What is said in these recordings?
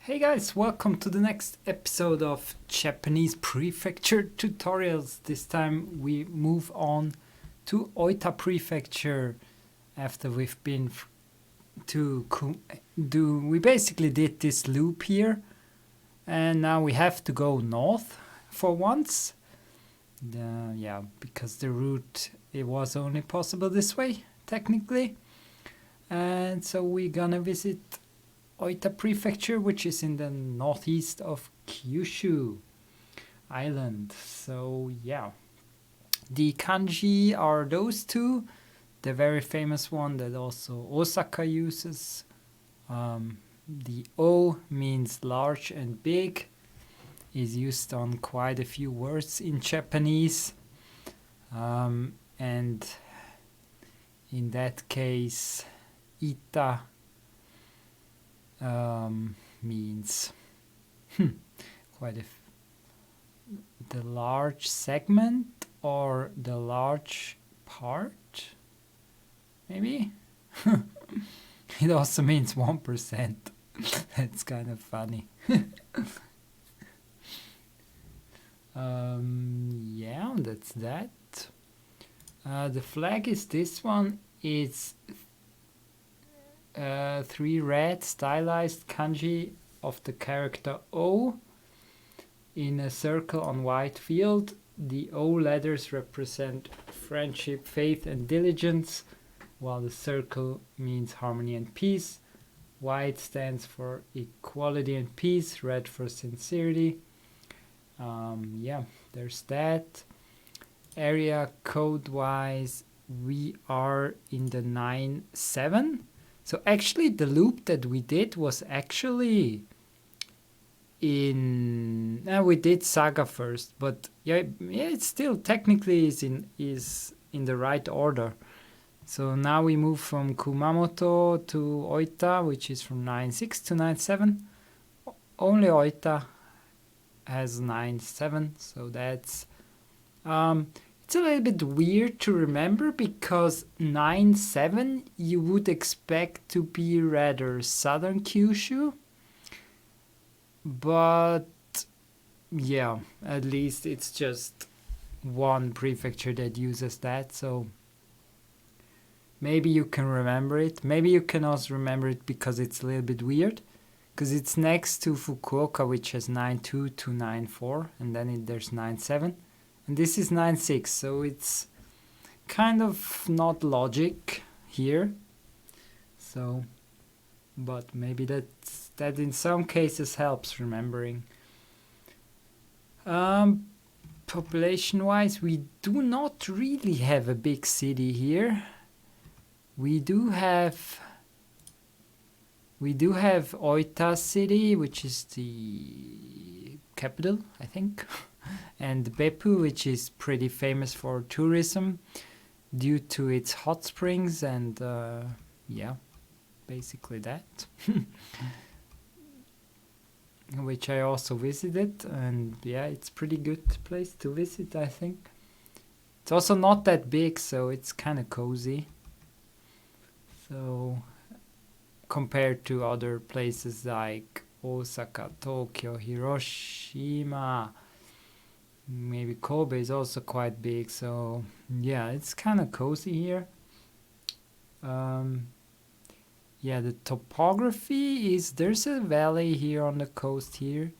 Hey guys, welcome to the next episode of Japanese Prefecture Tutorials. This time we move on to Ōita Prefecture after we've been we basically did this loop here and now we have to go north for once. Because the route, it was only possible this way technically. And so we're gonna visit Ōita Prefecture, which is in the northeast of Kyushu Island. So yeah, the kanji are those two. The very famous one that also Osaka uses. The O means large and big, is used on quite a few words in Japanese. And in that case, Ita means the large segment or the large part, maybe. It also means 1%. That's kind of funny. Yeah, that's that. The flag is this one. It's 3 red stylized kanji of the character O in a circle on white field. The O letters represent friendship, faith, and diligence, while the circle means harmony and peace. White stands for equality and peace, red for sincerity. Yeah, there's that. Area code wise, we are in the 9-7. So actually the loop that we did was actually in we did Saga first, but yeah, it still technically is in the right order. So now we move from Kumamoto to Ōita, which is from 9-6 to 9-7. Only Ōita has 9-7, so that's it's a little bit weird to remember because 9-7 you would expect to be rather southern Kyushu. But yeah, at least it's just one prefecture that uses that. So maybe you can remember it. Maybe you can also remember it because it's a little bit weird. Because it's next to Fukuoka, which has 9-2 to 9-4. And then there's 9-7. And this is 9-6, so it's kind of not logic here. So, but maybe that in some cases helps remembering. Population-wise, we do not really have a big city here. We do have Ōita City, which is the capital, I think. And Beppu, which is pretty famous for tourism due to its hot springs and yeah, basically that. Which I also visited, and yeah, it's pretty good place to visit, I think. It's also not that big, so it's kind of cozy. So compared to other places like Osaka, Tokyo, Hiroshima, maybe Kobe is also quite big, so yeah, it's kind of cozy here. Yeah, the topography is, there's a valley here on the coast here.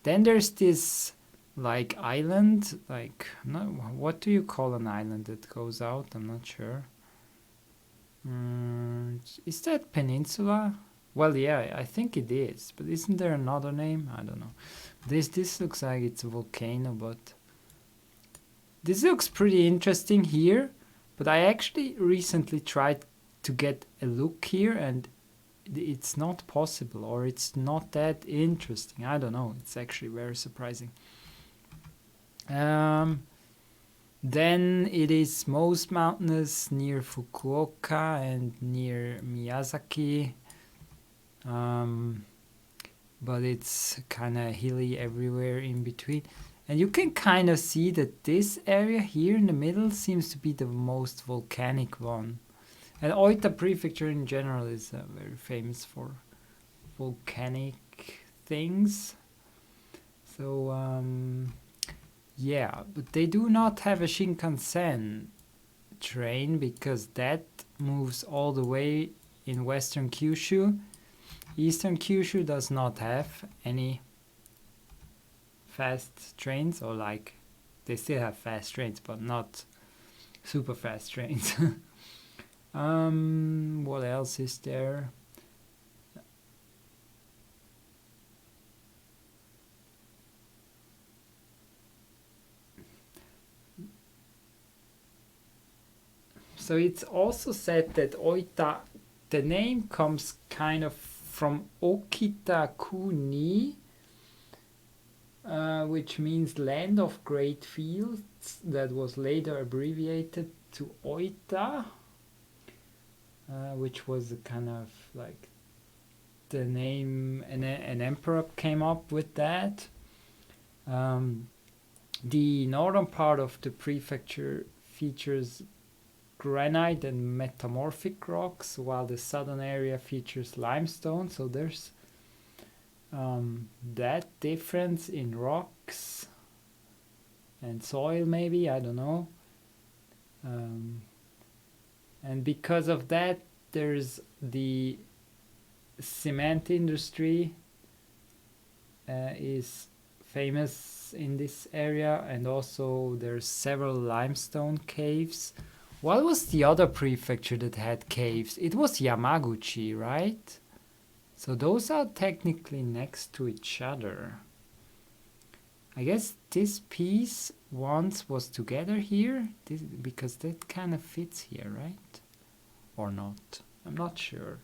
Then there's this like island, like, no, what do you call an island that goes out? I'm not sure. Is that peninsula? Well, yeah, I think it is, but isn't there another name? I don't know. This looks like it's a volcano, but this looks pretty interesting here. But I actually recently tried to get a look here and it's not possible, or it's not that interesting. I don't know. It's actually very surprising. Then it is most mountainous near Fukuoka and near Miyazaki. But it's kind of hilly everywhere in between. And you can kind of see that this area here in the middle seems to be the most volcanic one. And Ōita Prefecture in general is very famous for volcanic things. So yeah, but they do not have a Shinkansen train because that moves all the way in Western Kyushu. Eastern Kyushu does not have any fast trains, or like they still have fast trains, but not super fast trains. What else is there? So it's also said that Ōita, the name comes kind of from Okita Kuni, which means land of great fields, that was later abbreviated to Ōita, which was a kind of like the name, an emperor came up with that. The northern part of the prefecture features granite and metamorphic rocks, while the southern area features limestone. So there's that difference in rocks and soil, maybe, I don't know. And because of that, there's the cement industry is famous in this area, and also there's several limestone caves. What was the other prefecture that had caves? It was Yamaguchi, right? So those are technically next to each other. I guess this piece once was together here, because that kind of fits here, right? Or not? I'm not sure.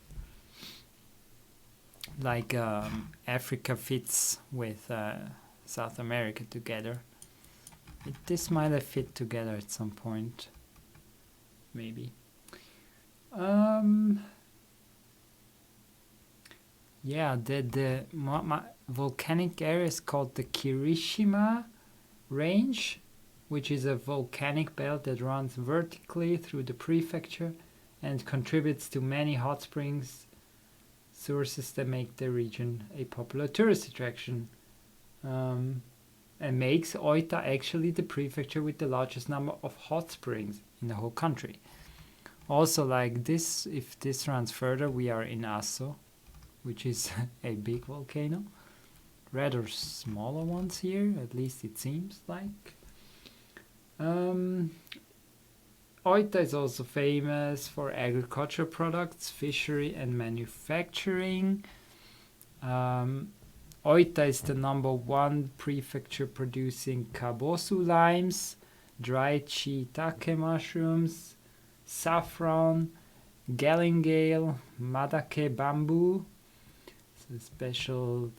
Like Africa fits with South America together. This might have fit together at some point. Maybe. Yeah, the volcanic area is called the Kirishima Range, which is a volcanic belt that runs vertically through the prefecture and contributes to many hot springs sources that make the region a popular tourist attraction, and makes Ōita actually the prefecture with the largest number of hot springs in the whole country. Also, like this, if this runs further, we are in Aso, which is a big volcano. Rather smaller ones here, at least it seems like. Ōita is also famous for agricultural products, fishery and manufacturing. Ōita is the #1 prefecture producing kabosu limes, dried shiitake mushrooms, saffron, galingale, madake bamboo, so a special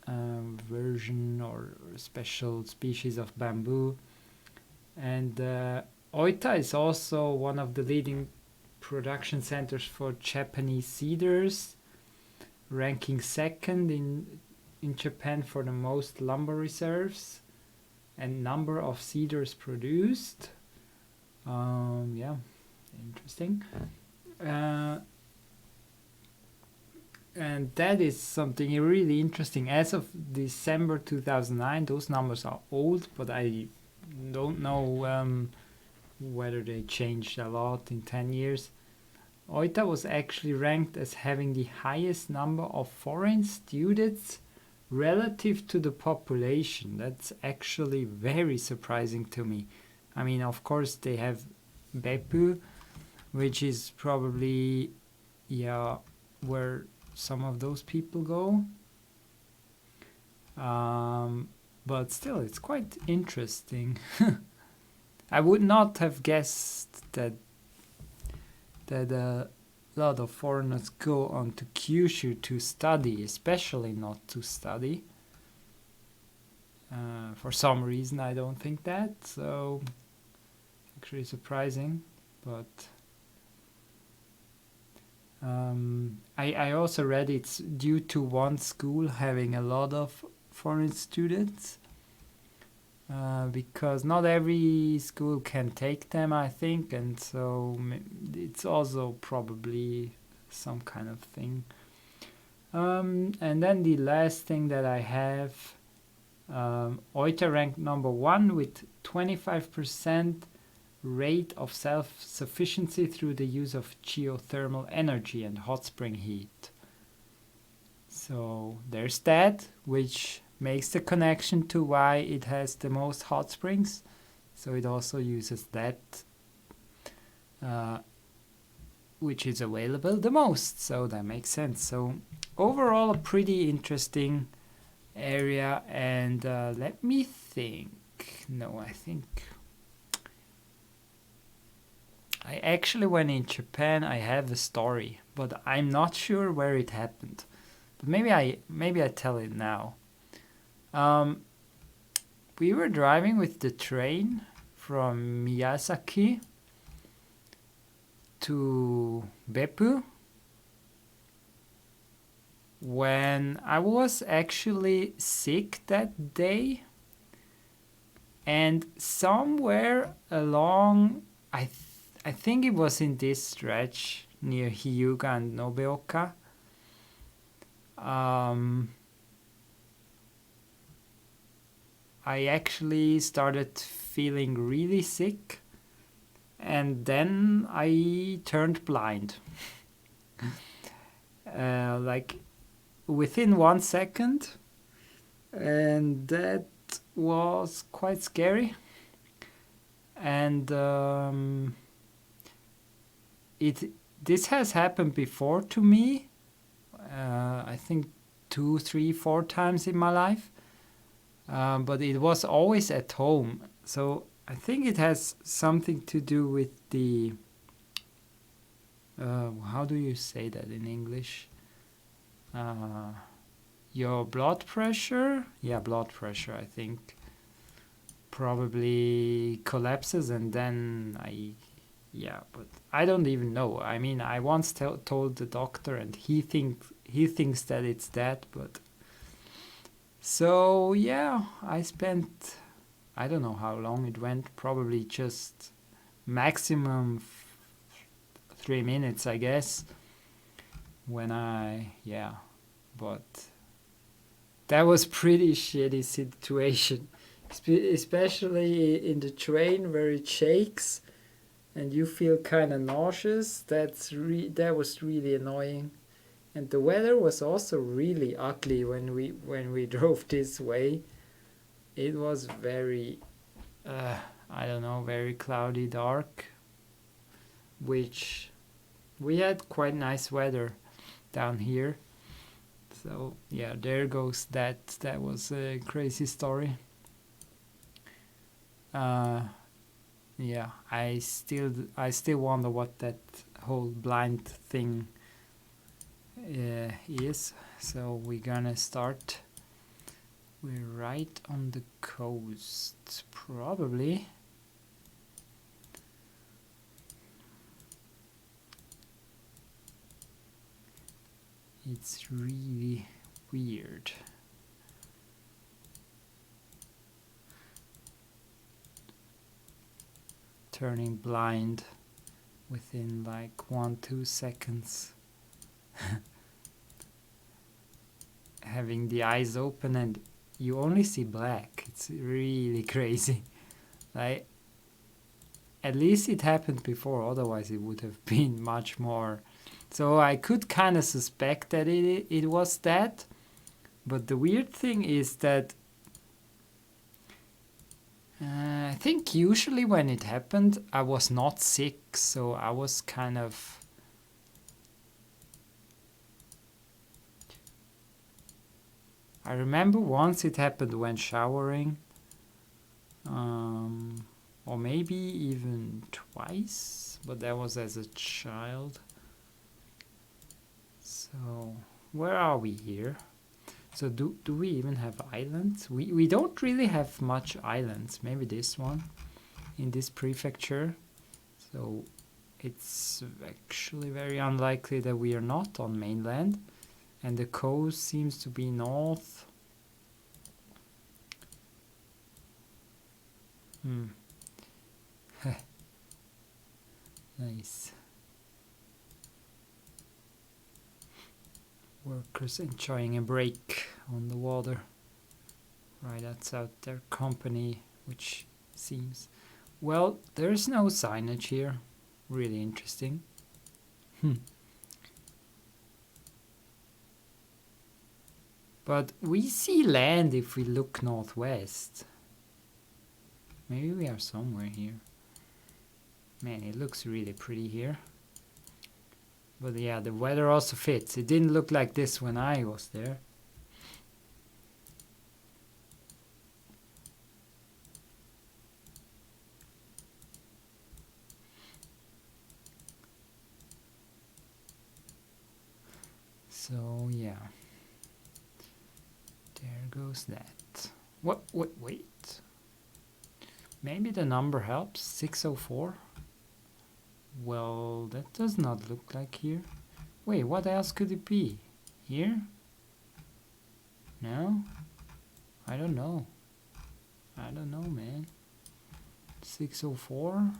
version or special species of bamboo. And Ōita is also one of the leading production centers for Japanese cedars, ranking second in Japan for the most lumber reserves and number of cedars produced. Yeah, interesting. And that is something really interesting. As of December 2009, those numbers are old, but I don't know whether they changed a lot in 10 years. Ōita was actually ranked as having the highest number of foreign students relative to the population. That's actually very surprising to me. I mean, of course, they have Beppu, which is probably, yeah, where some of those people go. But still, it's quite interesting. I would not have guessed that a lot of foreigners go on to Kyushu to study, especially not to study. For some reason, I don't think that. So, actually surprising. But I also read it's due to one school having a lot of foreign students. Because not every school can take them, I think, and so it's also probably some kind of thing. And then the last thing that I have, Ōita ranked number 1 with 25% rate of self-sufficiency through the use of geothermal energy and hot spring heat. So there's that, which makes the connection to why it has the most hot springs. So it also uses that, which is available the most. So that makes sense. So overall, a pretty interesting area. And let me think. No, I think I actually, when in Japan, I have a story, but I'm not sure where it happened. But maybe I tell it now. We were driving with the train from Miyazaki to Beppu when I was actually sick that day, and somewhere along, I think it was in this stretch near Hyuga and Nobeoka, I actually started feeling really sick, and then I turned blind. Like within 1 second, and that was quite scary. And this has happened before to me. I think 2, 3, 4 times in my life. But it was always at home. So I think it has something to do with the... how do you say that in English? Your blood pressure? Yeah, blood pressure, I think. Probably collapses, and then yeah, but I don't even know. I mean, I once told the doctor, and he thinks that it's that, but... So yeah, I spent, I don't know how long it went, probably just maximum 3 minutes, I guess, when but that was pretty shitty situation, especially in the train where it shakes and you feel kind of nauseous. That was really annoying. And the weather was also really ugly when we drove this way. It was very, I don't know, very cloudy, dark, which we had quite nice weather down here. So yeah, there goes that. That was a crazy story. Yeah, I still wonder what that whole blind thing is. So we're gonna start. We're right on the coast, probably. It's really weird. Turning blind within like 1-2 seconds. Having the eyes open and you only see black. It's really crazy. Like, at least it happened before, otherwise it would have been much more. So I could kind of suspect that it was that. But the weird thing is that I think usually when it happened, I was not sick, so I was kind of... I remember once it happened when showering, or maybe even twice, but that was as a child. So, where are we here? So do we even have islands? We don't really have much islands. Maybe this one in this prefecture. So it's actually very unlikely that we are not on mainland. And the coast seems to be north. Nice. Workers enjoying a break on the water right outside their company, which seems... Well, there's no signage here. Really interesting. But we see land if we look northwest. Maybe we are somewhere here. Man, it looks really pretty here. But yeah, the weather also fits. It didn't look like this when I was there. So yeah. There goes that. What? Wait. Maybe the number helps. 604? Well, that does not look like here. Wait, what else could it be? Here? No? I don't know. I don't know, man. 604?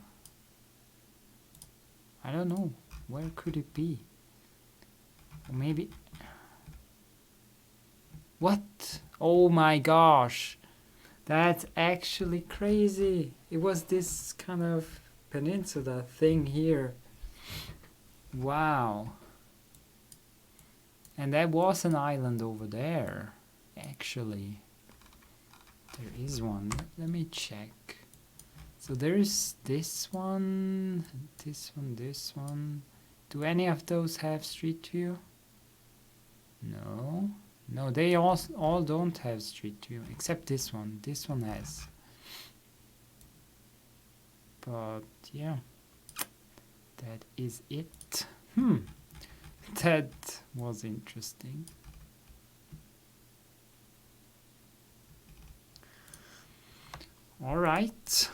I don't know. Where could it be? Or maybe... What? Oh my gosh. That's actually crazy. It was this kind of peninsula thing here. Wow. And that was an island over there, actually. There is one. Let me check. So there's this one, this one, this one. Do any of those have street view? No. No, they all don't have street view, except this one. This one has. But yeah, that is it. That was interesting. All right,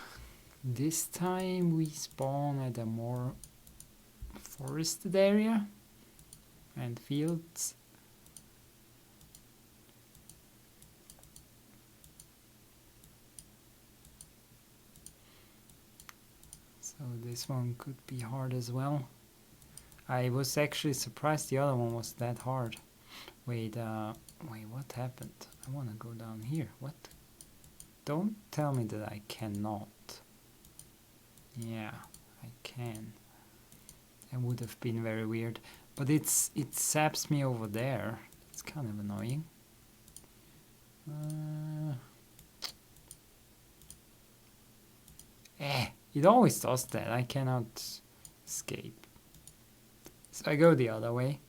this time we spawn at a more forested area and fields. So this one could be hard as well. I was actually surprised the other one was that hard. Wait, what happened? I want to go down here. What? Don't tell me that I cannot. Yeah, I can. That would have been very weird. But it saps me over there. It's kind of annoying. It always does that. I cannot escape. So I go the other way.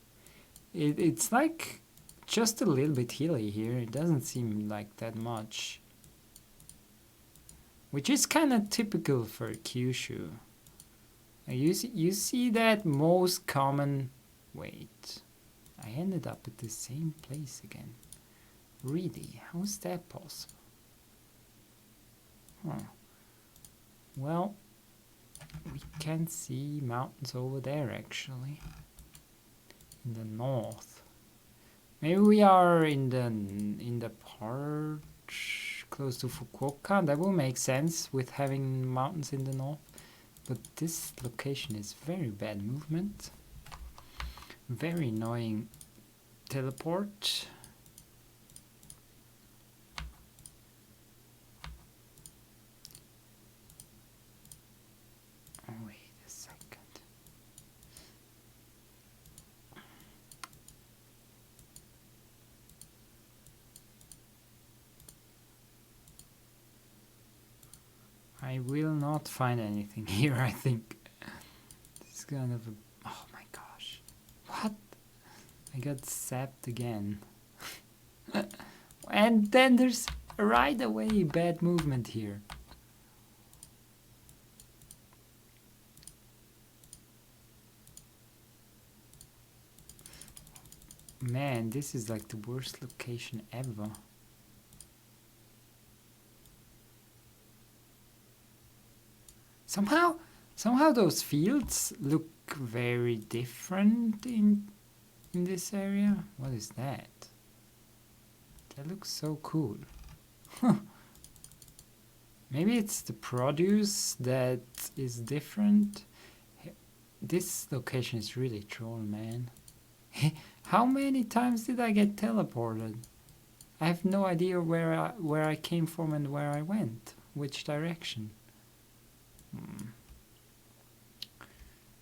It's like just a little bit hilly here. It doesn't seem like that much. Which is kind of typical for Kyushu. You see that most common... Wait. I ended up at the same place again. Really? How is that possible? Huh. Well, we can see mountains over there actually. In the north. Maybe we are in the part close to Fukuoka. That will make sense with having mountains in the north. But this location is very bad movement. Very annoying teleport. Oh, wait a second. I will not find anything here, I think. This is kind of a... Oh my gosh. What? I got sapped again. And then there's right away bad movement here. Man, this is like the worst location ever. Somehow those fields look very different in this area. What is that? That looks so cool. Maybe it's the produce that is different. This location is really troll, man. How many times did I get teleported? I have no idea where I came from and where I went. Which direction?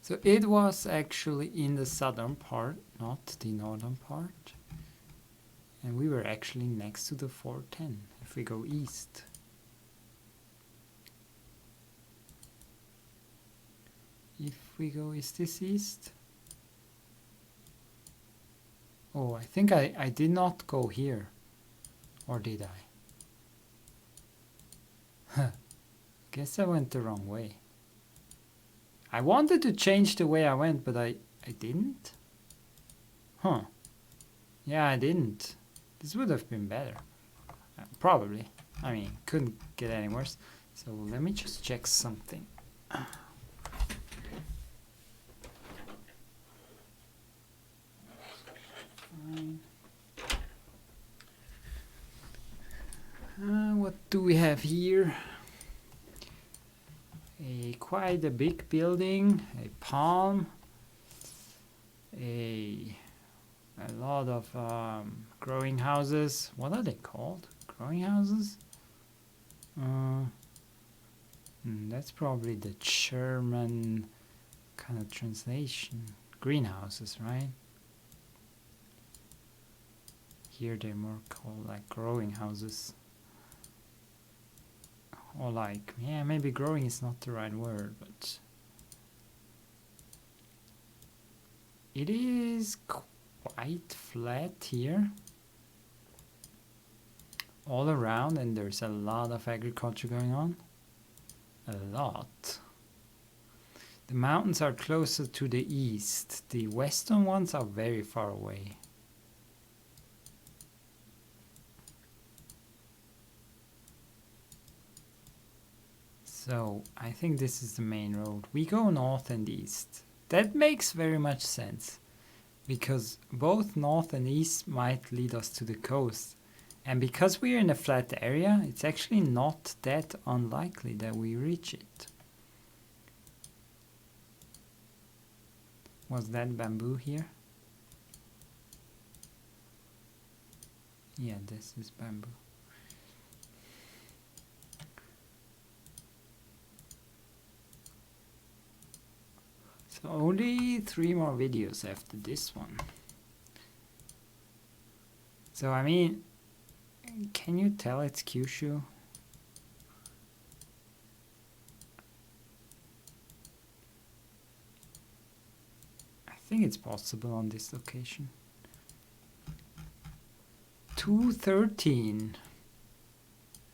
So it was actually in the southern part, not the northern part. And we were actually next to the 410 if we go east. If we go, is this east? Oh, I think I did not go here. Or did I? Huh. Guess I went the wrong way. I wanted to change the way I went, but I didn't. Huh. Yeah, I didn't. This would have been better. Probably. I mean, couldn't get any worse. So let me just check something. Fine. What do we have here? Quite a big building, a palm, a lot of growing houses. What are they called? Growing houses? That's probably the German kind of translation. Greenhouses, right? Here they're more called like growing houses. Or like, yeah, maybe growing is not the right word, but it is quite flat here all around, and there's a lot of agriculture going on. A lot. The mountains are closer to the east. The western ones are very far away. So I think this is the main road. We go north and east. That makes very much sense, because both north and east might lead us to the coast. And because we're in a flat area, it's actually not that unlikely that we reach it. Was that bamboo here? Yeah, this is bamboo. So only 3 more videos after this one. So I mean, can you tell it's Kyushu? I think it's possible on this location. 213.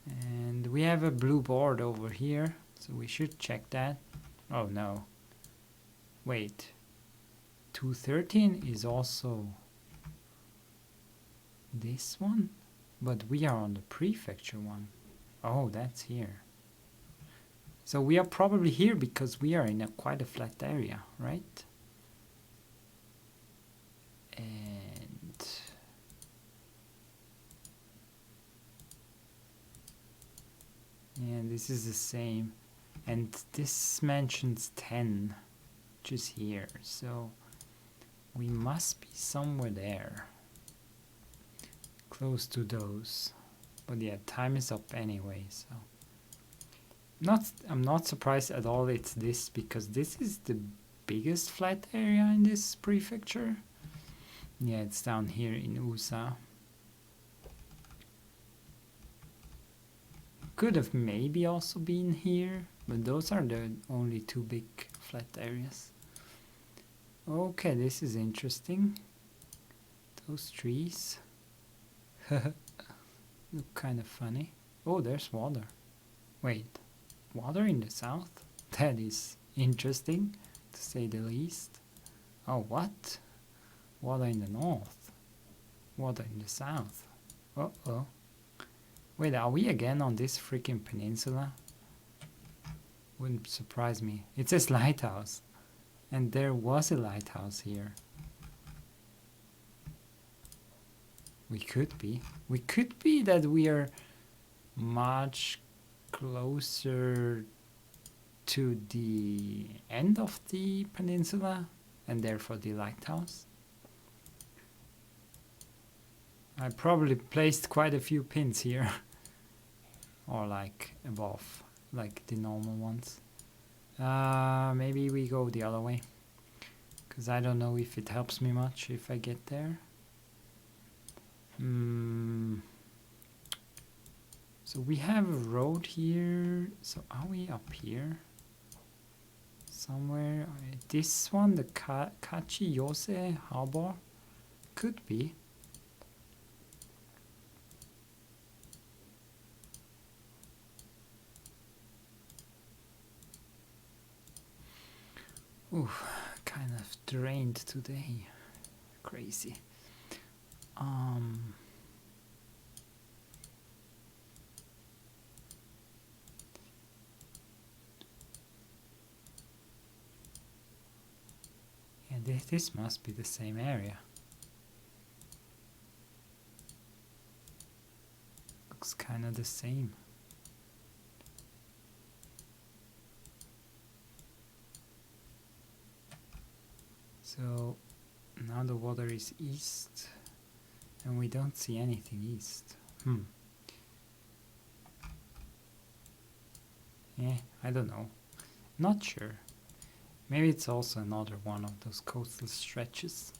And we have a blue board over here, so we should check that. Oh no. Wait. 213 is also this one? But we are on the prefecture one. Oh, that's here. So we are probably here because we are in quite a flat area, right? And this is the same. And this mentions 10, which is here. So we must be somewhere there. Close to those. But yeah, time is up anyway, so I'm not surprised at all it's this, because this is the biggest flat area in this prefecture. Yeah, it's down here in Ōita. Could have maybe also been here, but those are the only 2 big flat areas. Okay, this is interesting. Those trees look kind of funny. Oh, there's water. Wait, water in the south? That is interesting, to say the least. Oh, what? Water in the north. Water in the south. Uh-oh. Wait, are we again on this freaking peninsula? Wouldn't surprise me. It says lighthouse. And there was a lighthouse here. We could be. We could be that we are much closer to the end of the peninsula and therefore the lighthouse. I probably placed quite a few pins here. Or like above, like the normal ones. Maybe we go the other way. Because I don't know if it helps me much if I get there. So we have a road here. So are we up here? Somewhere. This one, the Kachiyose Harbor? Could be. Ooh, kind of drained today. Crazy. And this must be the same area. Looks kind of the same. So now the water is east and we don't see anything east. Yeah, I don't know. Not sure. Maybe it's also another one of those coastal stretches.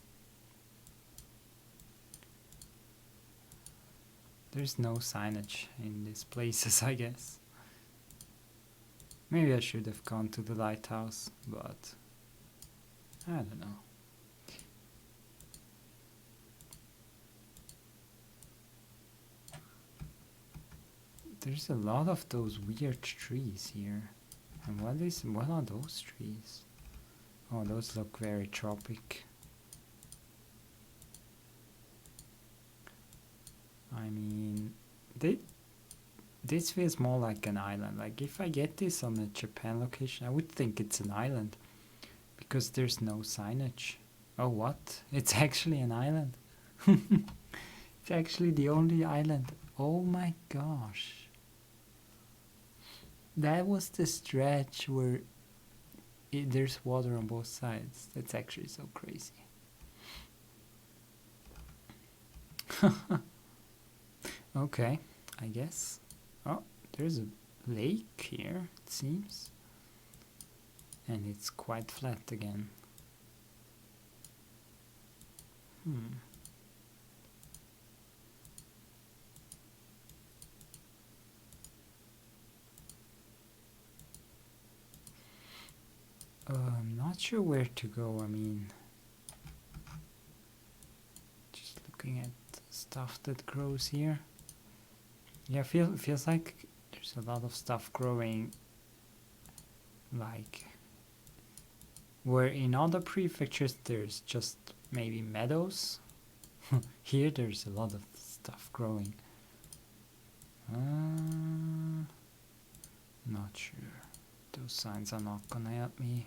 There's no signage in these places, I guess. Maybe I should have gone to the lighthouse, but I don't know. There's a lot of those weird trees here. And what are those trees? Oh, those look very tropic. I mean, this feels more like an island. Like if I get this on a Japan location, I would think it's an island. Because there's no signage. Oh, what? It's actually an island. It's actually the only island. Oh my gosh. That was the stretch where there's water on both sides. That's actually so crazy. Okay, I guess. Oh, there's a lake here, it seems. And it's quite flat again. I'm not sure where to go. I mean, just looking at stuff that grows here. Yeah, feels like there's a lot of stuff growing, like where in other prefectures there's just maybe meadows. Here there's a lot of stuff growing. Not sure. Those signs are not gonna help me.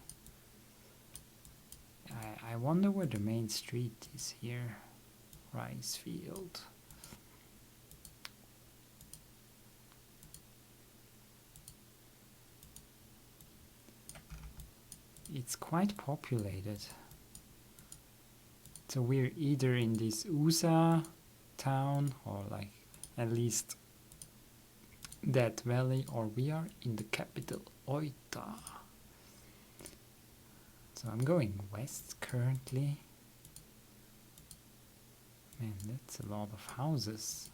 I wonder where the main street is here. Rice field. It's quite populated. So we're either in this Ōita town or like at least that valley, or we are in the capital Ōita. So I'm going west currently. Man, that's a lot of houses.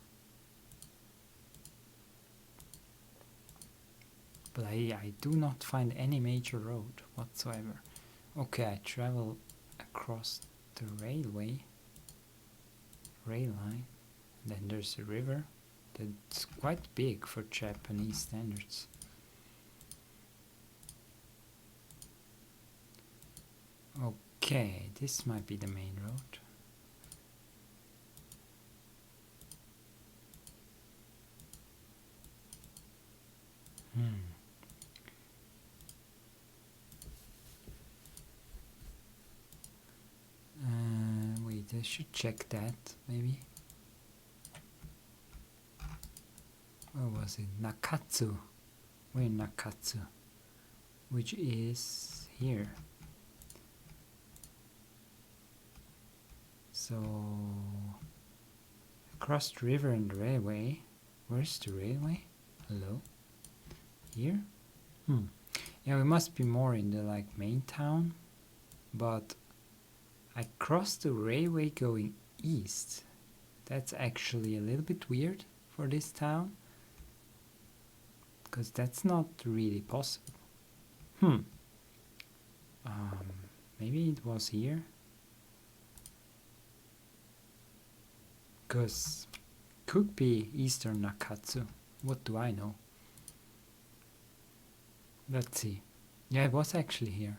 But I do not find any major road whatsoever. Okay, I travel across the rail line. Then there's a river that's quite big for Japanese standards. Okay, this might be the main road. Wait, I should check that, maybe. Where was it? Nakatsu. We're in Nakatsu, which is here. So Crossed river and railway. Where's the railway? Hello? Here? Yeah, we must be more in the like main town. But I crossed the railway going east. That's actually a little bit weird for this town. Because that's not really possible. Maybe it was here. Because could be Eastern Nakatsu. What do I know? Let's see. Yeah, it was actually here.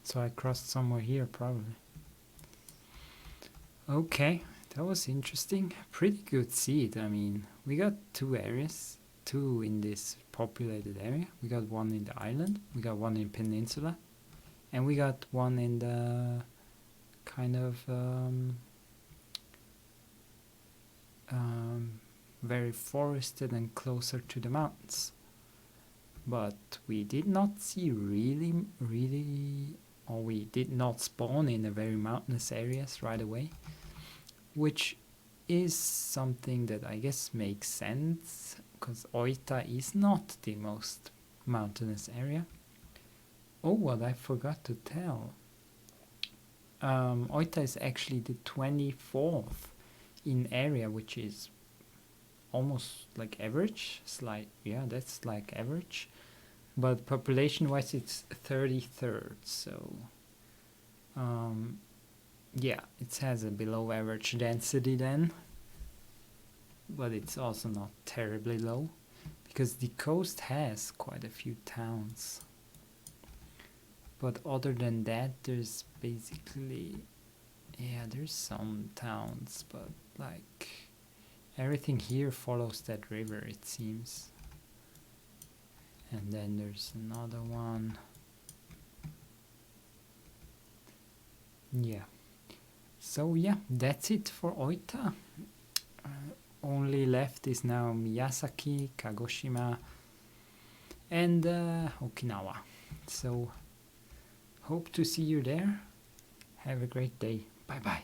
So I crossed somewhere here probably. Okay, that was interesting. Pretty good seed. I mean, we got 2 areas. 2 in this populated area. We got 1 in the island. We got 1 in peninsula. And we got 1 in the kind of very forested and closer to the mountains. But we did not see or we did not spawn in a very mountainous areas right away, which is something that I guess makes sense, because Ōita is not the most mountainous area. Oh, what I forgot to tell. Ōita is actually the 24th in area, which is almost like average. Yeah, that's like average. But population-wise, it's 33rd. So, yeah, it has a below-average density then. But it's also not terribly low, because the coast has quite a few towns. But other than that, there's basically, yeah, there's some towns, but like everything here follows that river, it seems. And then there's another one. Yeah. So yeah, that's it for Ōita. Only left is now Miyazaki, Kagoshima, and Okinawa. So hope to see you there. Have a great day. Bye bye.